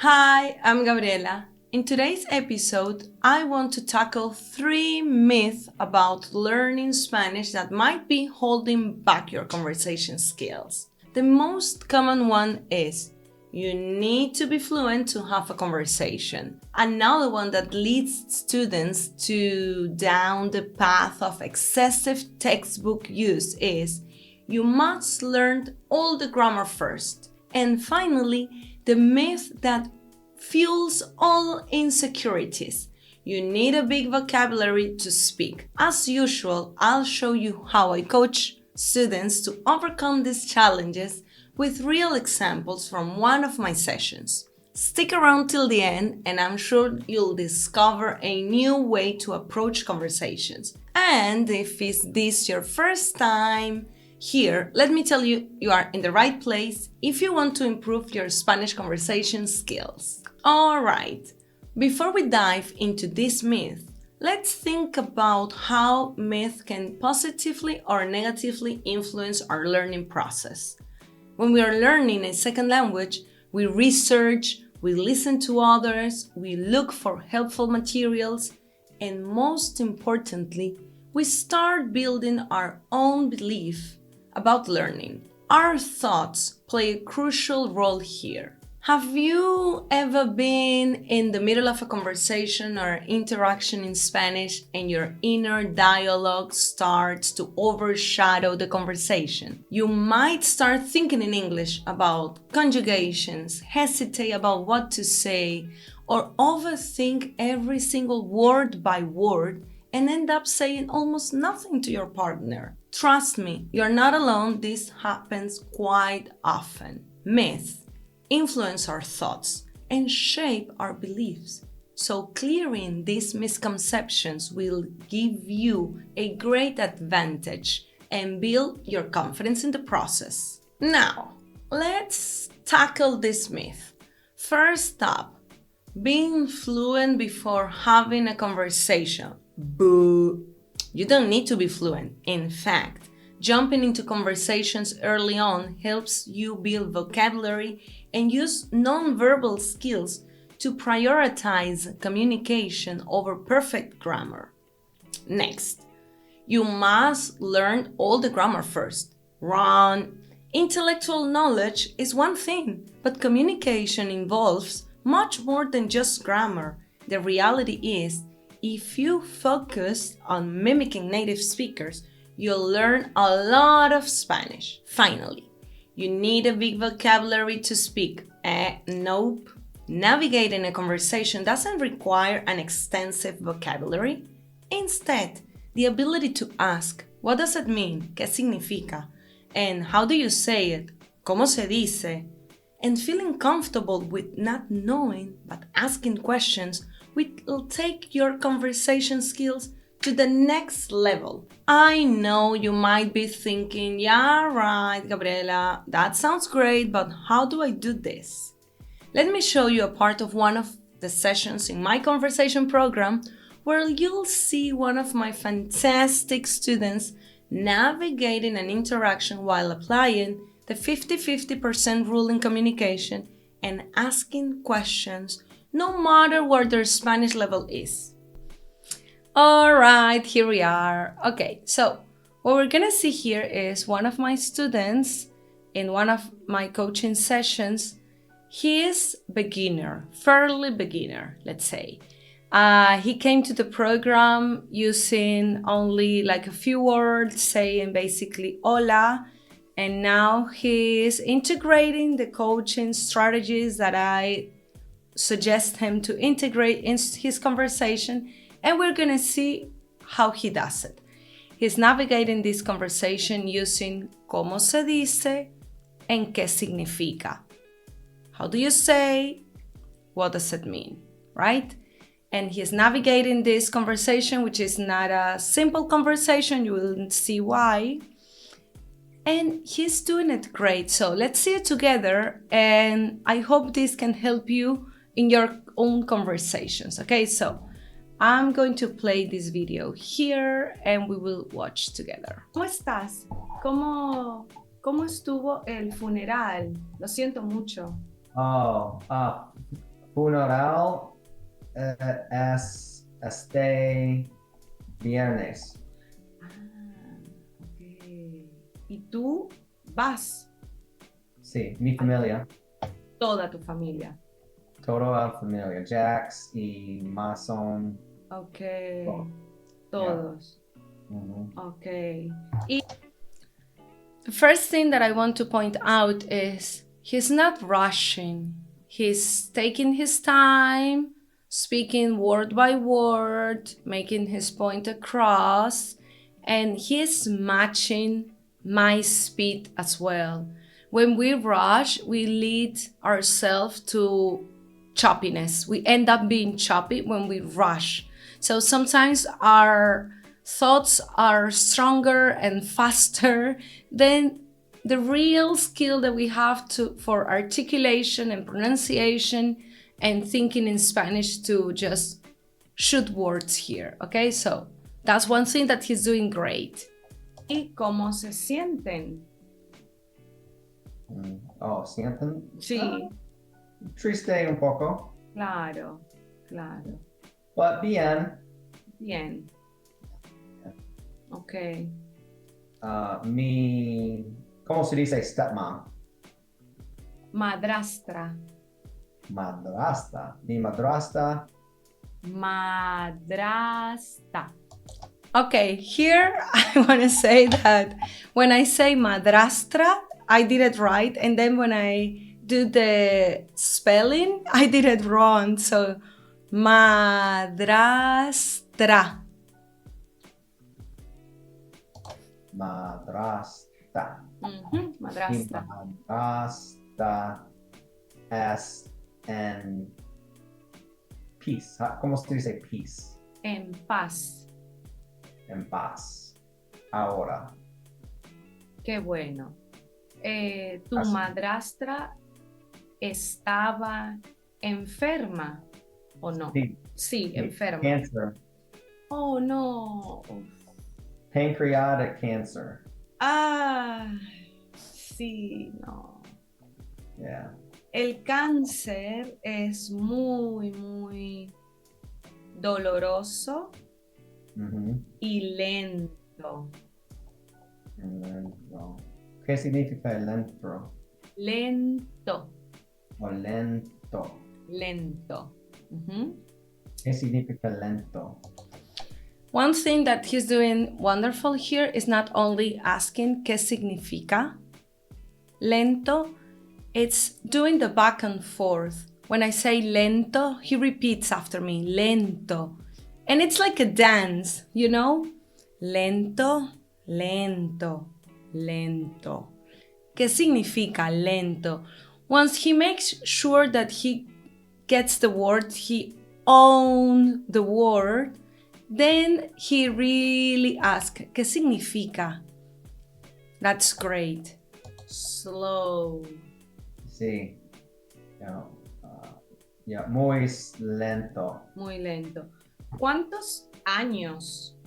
Hi, I'm Gabriela. In today's episode, I want to tackle 3 myths about learning Spanish that might be holding back your conversation skills. The most common one is you need to be fluent to have a conversation. Another one that leads students to down the path of excessive textbook use is you must learn all the grammar first. And finally, the myth that fuels all insecurities. You need a big vocabulary to speak. As usual, I'll show you how I coach students to overcome these challenges with real examples from one of my sessions. Stick around till the end and I'm sure you'll discover a new way to approach conversations. And if this your first time here, let me tell you, you are in the right place if you want to improve your Spanish conversation skills. Alright, before we dive into this myth, let's think about how myth can positively or negatively influence our learning process. When we are learning a second language, we research, we listen to others, we look for helpful materials, and most importantly, we start building our own belief about learning. Our thoughts play a crucial role here. Have you ever been in the middle of a conversation or interaction in Spanish and your inner dialogue starts to overshadow the conversation? You might start thinking in English about conjugations, hesitate about what to say, or overthink every single word by word and end up saying almost nothing to your partner. Trust me, you're not alone. This happens quite often. Myths influence our thoughts and shape our beliefs. So clearing these misconceptions will give you a great advantage and build your confidence in the process. Now, let's tackle this myth. First up, being fluent before having a conversation. Boo! You don't need to be fluent. In fact, jumping into conversations early on helps you build vocabulary and use non-verbal skills to prioritize communication over perfect grammar. Next, you must learn all the grammar first. Wrong. Intellectual knowledge is one thing, but communication involves much more than just grammar. The reality is, if you focus on mimicking native speakers, you'll learn a lot of Spanish. Finally, you need a big vocabulary to speak. Nope. Navigating a conversation doesn't require an extensive vocabulary. Instead, the ability to ask, what does it mean? ¿Qué significa? And how do you say it? ¿Cómo se dice? And feeling comfortable with not knowing but asking questions will take your conversation skills to the next level. I know you might be thinking, yeah, right, Gabriela, that sounds great, but how do I do this? Let me show you a part of one of the sessions in my conversation program where you'll see one of my fantastic students navigating an interaction while applying the 50-50% rule in communication and asking questions no matter what their Spanish level is. Alright, here we are. Okay, so what we're gonna see here is one of my students in one of my coaching sessions. He is beginner, fairly beginner, let's say. He came to the program using only like a few words, saying basically hola, and now he's integrating the coaching strategies that I suggest him to integrate in his conversation, and we're gonna see how he does it. He's navigating this conversation using cómo se dice and qué significa. How do you say? What does it mean, right? And he's navigating this conversation, which is not a simple conversation. You will see why. And he's doing it great. So let's see it together. And I hope this can help you in your own conversations. Okay, so I'm going to play this video here and we will watch together. ¿Cómo estás? ¿Cómo estuvo el funeral? Lo siento mucho. Oh, Funeral es este viernes. Ah, ok. Y tú vas, Sí, mi familia. toda tu familia. Toda la familia. Jax y Mason. Ok, Oh, yeah. todos. Mhm. Ok. Y the first thing that I want to point out is he's not rushing. He's taking his time, speaking word by word, making his point across, and he's matching my speed as well. When we rush, we lead ourselves to choppiness. We end up being choppy when we rush. So sometimes our thoughts are stronger and faster than the real skill that we have to for articulation and pronunciation and thinking in Spanish to just shoot words here. Okay, so that's one thing that he's doing great. ¿Y cómo se sienten? Oh, sienten. Sí, Triste un poco, claro, claro. but bien. Bien. Ok. ¿Cómo se dice stepmom? Madrastra. Madrasta. Mi madrasta. Madrasta. Okay, here I want to say that when I say madrastra, I did it right. And then when I do the spelling, I did it wrong. So, madrastra. Madrasta. Mi Madrastra. madrasta es en peace. ¿Cómo se dice peace? En paz. En paz. Ahora. Qué bueno. ¿Tu Así. madrastra estaba enferma o no? Sí. Sí, enferma. Cancer. Oh, no. Pancreatic cancer. Ah, sí, no. Yeah. El cáncer es muy, muy doloroso y lento. Lento. ¿Qué significa lento? Lento. O lento. Lento. ¿Qué significa lento? One thing that he's doing wonderful here is not only asking qué significa lento, it's doing the back and forth. When I say lento, he repeats after me, lento. And it's like a dance, you know? Lento, lento, lento. ¿Qué significa lento? Once he makes sure that he gets the word, he owns the word, then he really asks, ¿qué significa? That's great. Slow. Sí. Muy lento. Muy lento. ¿Cuántos años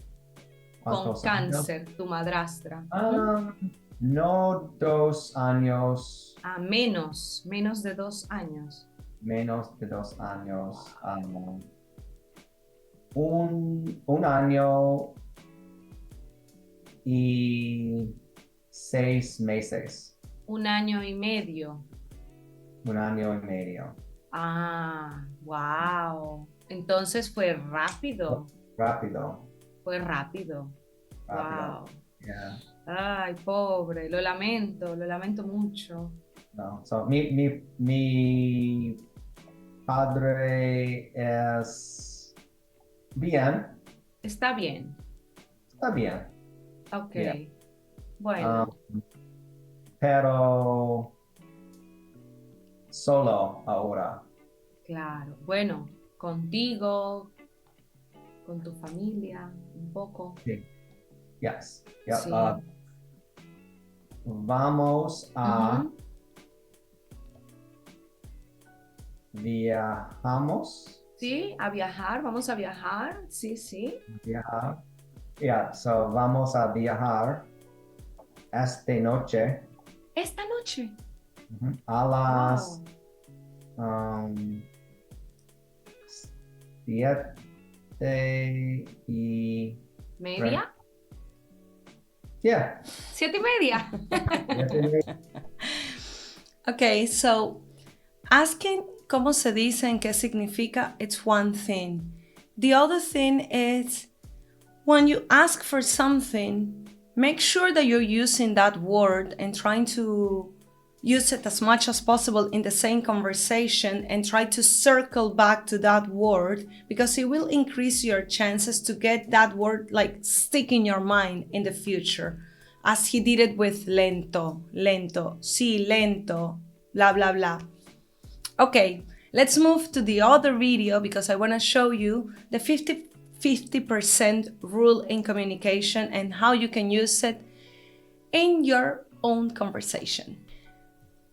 con cáncer tu madrastra? No 2 años. Menos de 2 años. Menos de 2 años. Un año y 6 meses. 1 año y medio. 1 año y medio. Ah, wow. Entonces fue rápido. Rápido. Fue rápido. Rápido. Wow. Yeah. Ay, pobre, lo lamento mucho. No. So, mi padre es bien. Está bien. Está bien. Ok. Yeah. Bueno. Pero solo ahora. Claro. Bueno, contigo, con tu familia, un poco. Sí. Yes. Yeah. Sí. Vamos a viajamos. Sí, a viajar, vamos a viajar. Sí, sí. Viajar. Yeah. So vamos a viajar esta noche. Esta noche. A las Wow. ¿Media? Yeah. 7:30. 7:30. Okay, so asking cómo se dice and qué significa, it's one thing. The other thing is when you ask for something, make sure that you're using that word and trying to use it as much as possible in the same conversation and try to circle back to that word because it will increase your chances to get that word like stick in your mind in the future. As he did it with lento, lento, sí, lento, blah, blah, blah. Okay, let's move to the other video because I want to show you the 50% rule in communication and how you can use it in your own conversation.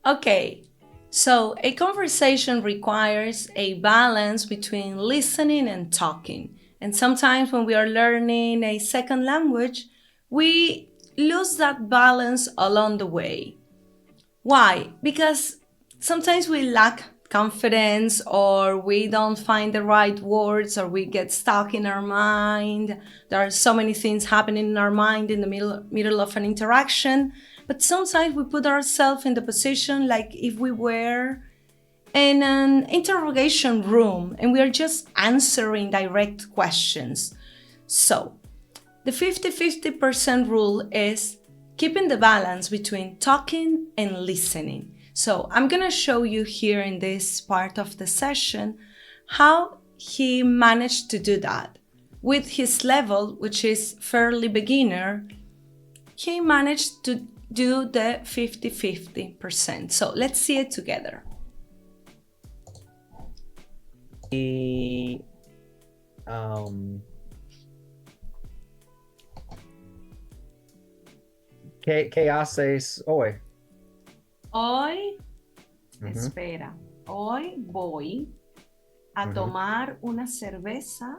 Okay, so a conversation requires a balance between listening and talking. And sometimes when we are learning a second language, we lose that balance along the way. Why? Because sometimes we lack confidence or we don't find the right words or we get stuck in our mind. There are so many things happening in our mind in the middle of an interaction. But sometimes we put ourselves in the position like if we were in an interrogation room and we are just answering direct questions. So, the 50-50% rule is keeping the balance between talking and listening. So I'm going to show you here in this part of the session how he managed to do that. With his level, which is fairly beginner, he managed to do the 50-50%. So let's see it together. ¿Qué haces hoy? Hoy, espera, hoy voy a tomar una cerveza.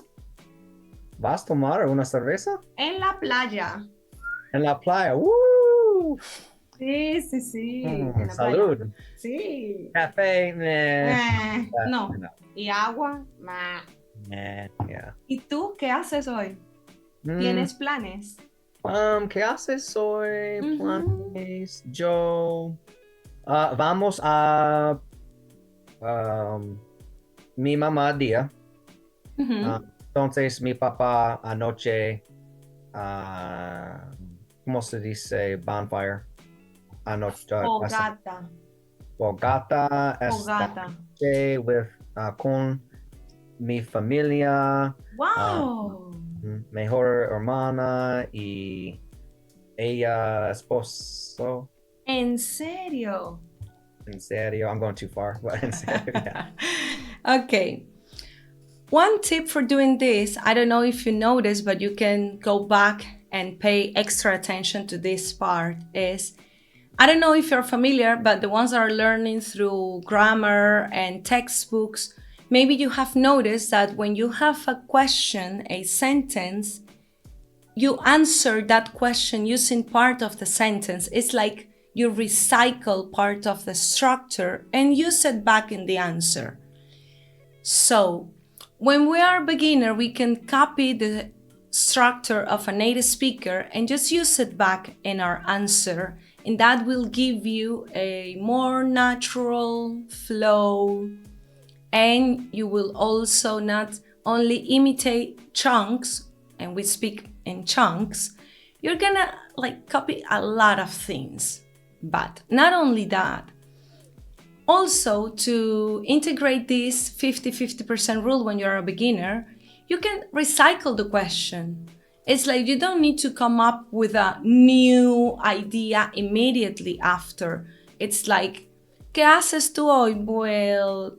¿Vas a tomar una cerveza? En la playa. En la playa. ¡Woo! Sí, sí, sí. En la Salud. playa. Sí. Café. No. ¿Y agua? Yeah. ¿Y tú qué haces hoy? ¿Tienes planes? ¿Qué haces hoy? Planes. Yo. Vamos a mi mamá día. Entonces mi papá anoche, ¿cómo se dice? Bonfire. Anoche. Fogata. Fogata. Fogata. Con mi familia. ¡Wow! Mejor hermana y ella esposo. ¿En serio? En serio, I'm going too far, but en serio, yeah. Okay. One tip for doing this, I don't know if you noticed, but you can go back and pay extra attention to this part, is I don't know if you're familiar, but the ones that are learning through grammar and textbooks, maybe you have noticed that when you have a question, a sentence, you answer that question using part of the sentence. It's like you recycle part of the structure and use it back in the answer. So, when we are beginner, we can copy the structure of a native speaker and just use it back in our answer. And that will give you a more natural flow. And you will also not only imitate chunks, and we speak in chunks, you're gonna like copy a lot of things. But not only that, also to integrate this 50-50% rule when you're a beginner, you can recycle the question. It's like you don't need to come up with a new idea immediately after. It's like, ¿qué haces tú hoy? Well,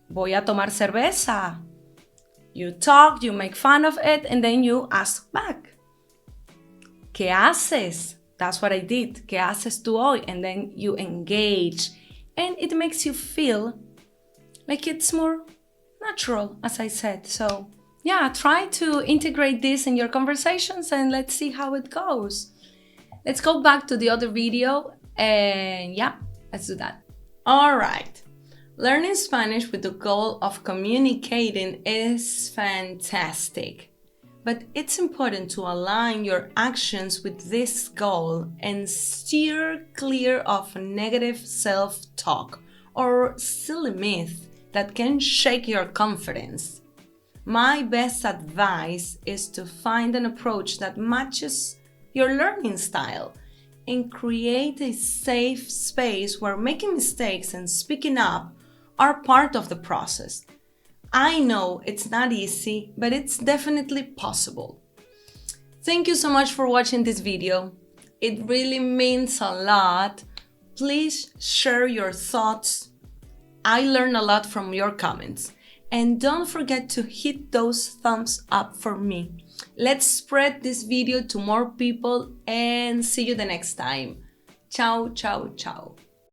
voy a tomar cerveza. You talk, you make fun of it, and then you ask back. ¿Qué haces? That's what I did. ¿Qué haces tú hoy? And then you engage. And it makes you feel like it's more natural, as I said. So, yeah, try to integrate this in your conversations and let's see how it goes. Let's go back to the other video and yeah, let's do that. All right. Learning Spanish with the goal of communicating is fantastic. But it's important to align your actions with this goal and steer clear of negative self-talk or silly myth that can shake your confidence. My best advice is to find an approach that matches your learning style and create a safe space where making mistakes and speaking up are part of the process. I know it's not easy, but it's definitely possible. Thank you so much for watching this video. It really means a lot. Please share your thoughts. I learn a lot from your comments. And don't forget to hit those thumbs up for me. Let's spread this video to more people and see you the next time. Ciao, ciao, ciao.